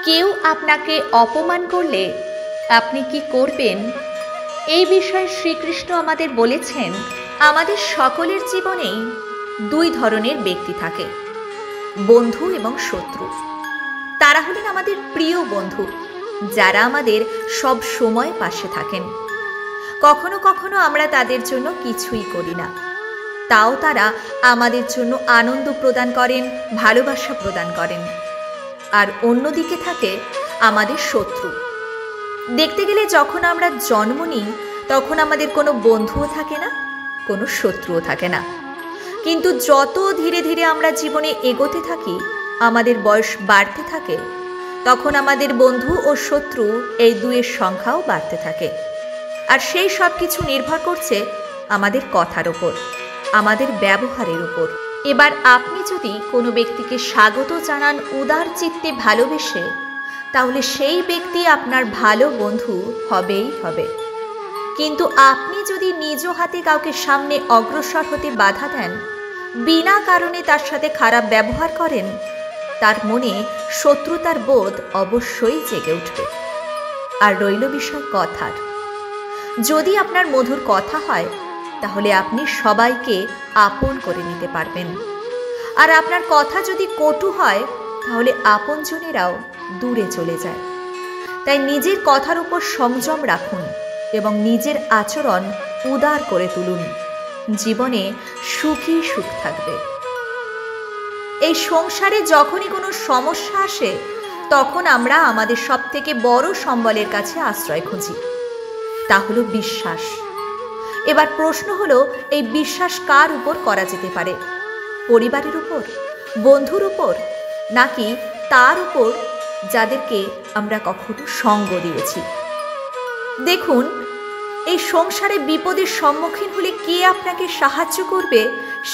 কেউ আপনাকে অপমান করলে আপনি কি করবেন, এই বিষয়ে শ্রীকৃষ্ণ আমাদের বলেছেন, আমাদের সকলের জীবনেই দুই ধরনের ব্যক্তি থাকে, বন্ধু এবং শত্রু। তারা হলেন আমাদের প্রিয় বন্ধু, যারা আমাদের সব সময় পাশে থাকেন। কখনো কখনো আমরা তাদের জন্য কিছুই করি না, তাও তারা আমাদের জন্য আনন্দ প্রদান করেন, ভালোবাসা প্রদান করেন। আর অন্যদিকে থাকে আমাদের শত্রু। দেখতে গেলে যখন আমরা জন্ম নিই তখন আমাদের কোনো বন্ধুও থাকে না, কোনো শত্রুও থাকে না। কিন্তু যত ধীরে ধীরে আমরা জীবনে এগোতে থাকি, আমাদের বয়স বাড়তে থাকে, তখন আমাদের বন্ধু ও শত্রু এই দুইয়ের সংখ্যাও বাড়তে থাকে। আর সেই সব কিছু নির্ভর করছে আমাদের কথার ওপর, আমাদের ব্যবহারের উপর। এবার আপনি যদি কোনো ব্যক্তিকে স্বাগত জানান উদার চিত্তে ভালোবেসে, তাহলে সেই ব্যক্তি আপনার ভালো বন্ধু হবেই হবে। কিন্তু আপনি যদি নিজ হাতে কাউকে সামনে অগ্রসর হতে বাধা দেন, বিনা কারণে তার সাথে খারাপ ব্যবহার করেন, তার মনে শত্রুতার বোধ অবশ্যই জেগে উঠবে। আর রইল বিষয় কথার। যদি আপনার মধুর কথা হয়, তাহলে আপনি সবাইকে আপন করে নিতে পারবেন। আর আপনার কথা যদি কটু হয়, তাহলে আপনজনেরাও দূরে চলে যায়। তাই নিজের কথার উপর সংযম রাখুন এবং নিজের আচরণ উদার করে তুলুন। জীবনে সুখী সুখ থাকবে। এই সংসারে যখনই কোনো সমস্যা আসে, তখন আমরা আমাদের সবথেকে বড় সম্বলের কাছে আশ্রয় খুঁজি, তা হলো বিশ্বাস। এবার প্রশ্ন হলো, এই বিশ্বাস কার উপর করা যেতে পারে? পরিবারের উপর, বন্ধুর উপর, নাকি তার উপর যাদেরকে আমরা কখনো সঙ্গ দিয়েছি? দেখুন, এই সংসারে বিপদের সম্মুখীন হলে কে আপনাকে সাহায্য করবে,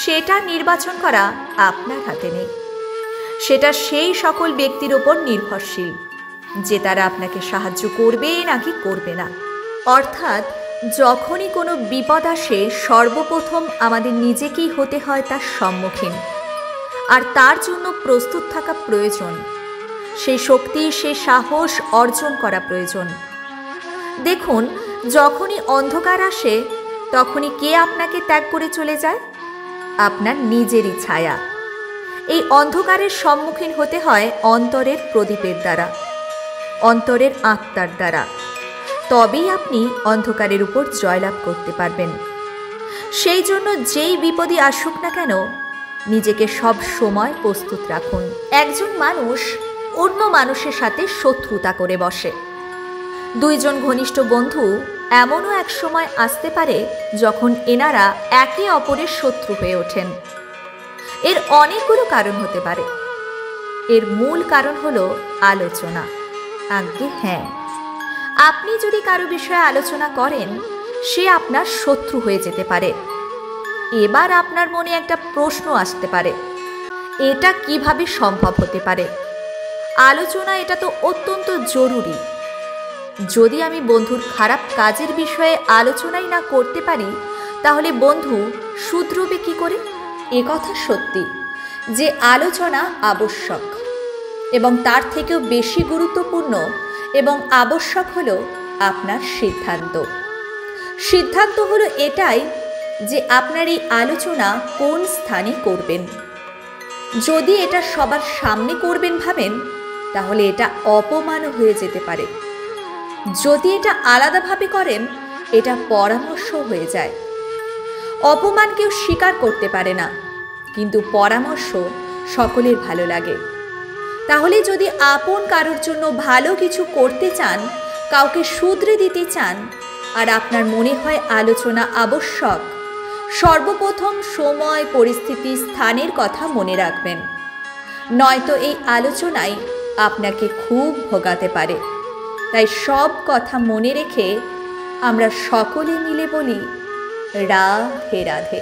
সেটা নির্বাচন করা আপনার হাতে নেই। সেটা সেই সকল ব্যক্তির উপর নির্ভরশীল যে তারা আপনাকে সাহায্য করবে নাকি করবে না। অর্থাৎ যখনই কোনো বিপদ আসে, সর্বপ্রথম আমাদের নিজেকেই হতে হয় তার সম্মুখীন। আর তার জন্য প্রস্তুত থাকা প্রয়োজন, সেই শক্তি, সেই সাহস অর্জন করা প্রয়োজন। দেখুন, যখনই অন্ধকার আসে, তখনই কে আপনাকে ত্যাগ করে চলে যায়? আপনার নিজেরই ছায়া। এই অন্ধকারের সম্মুখীন হতে হয় অন্তরের প্রদীপের দ্বারা, অন্তরের আত্মার দ্বারা। তবেই আপনি অন্ধকারের উপর জয়লাভ করতে পারবেন। সেই জন্য যেই বিপদই আসুক না কেন, নিজেকে সব সময় প্রস্তুত রাখুন। একজন মানুষ অন্য মানুষের সাথে শত্রুতা করে বসে। দুইজন ঘনিষ্ঠ বন্ধু এমনও এক সময় আসতে পারে যখন এনারা একে অপরের শত্রু হয়ে ওঠেন। এর অনেকগুলো কারণ হতে পারে। এর মূল কারণ হলো আলোচনা। আজ্ঞে হ্যাঁ, আপনি যদি কারো বিষয়ে আলোচনা করেন, সে আপনার শত্রু হয়ে যেতে পারে। এবার আপনার মনে একটা প্রশ্ন আসতে পারে, এটা কিভাবে সম্ভব হতে পারে? আলোচনা এটা তো অত্যন্ত জরুরি। যদি আমি বন্ধুর খারাপ কাজের বিষয়ে আলোচনাই না করতে পারি, তাহলে বন্ধু শুধরবে কি করে? এ কথা সত্যি যে আলোচনা আবশ্যক, এবং তার থেকেও বেশি গুরুত্বপূর্ণ এবং আবশ্যক হলো আপনার সিদ্ধান্ত। সিদ্ধান্ত হলো এটাই যে আপনার এই আলোচনা কোন স্থানে করবেন। যদি এটা সবার সামনে করবেন ভাবেন, তাহলে এটা অপমান হয়ে যেতে পারে। যদি এটা আলাদাভাবে করেন, এটা পরামর্শ হয়ে যায়। অপমান কেউ স্বীকার করতে পারে না, কিন্তু পরামর্শ সকলের ভালো লাগে। তাহলে যদি আপন কারোর জন্য ভালো কিছু করতে চান, কাউকে শুধরে দিতে চান, আর আপনার মনে হয় আলোচনা আবশ্যক, সর্বপ্রথম সময়, পরিস্থিতি, স্থানের কথা মনে রাখবেন। নয়তো এই আলোচনাই আপনাকে খুব ভোগাতে পারে। তাই সব কথা মনে রেখে আমরা সকলে মিলে বলি, রাধে রাধে।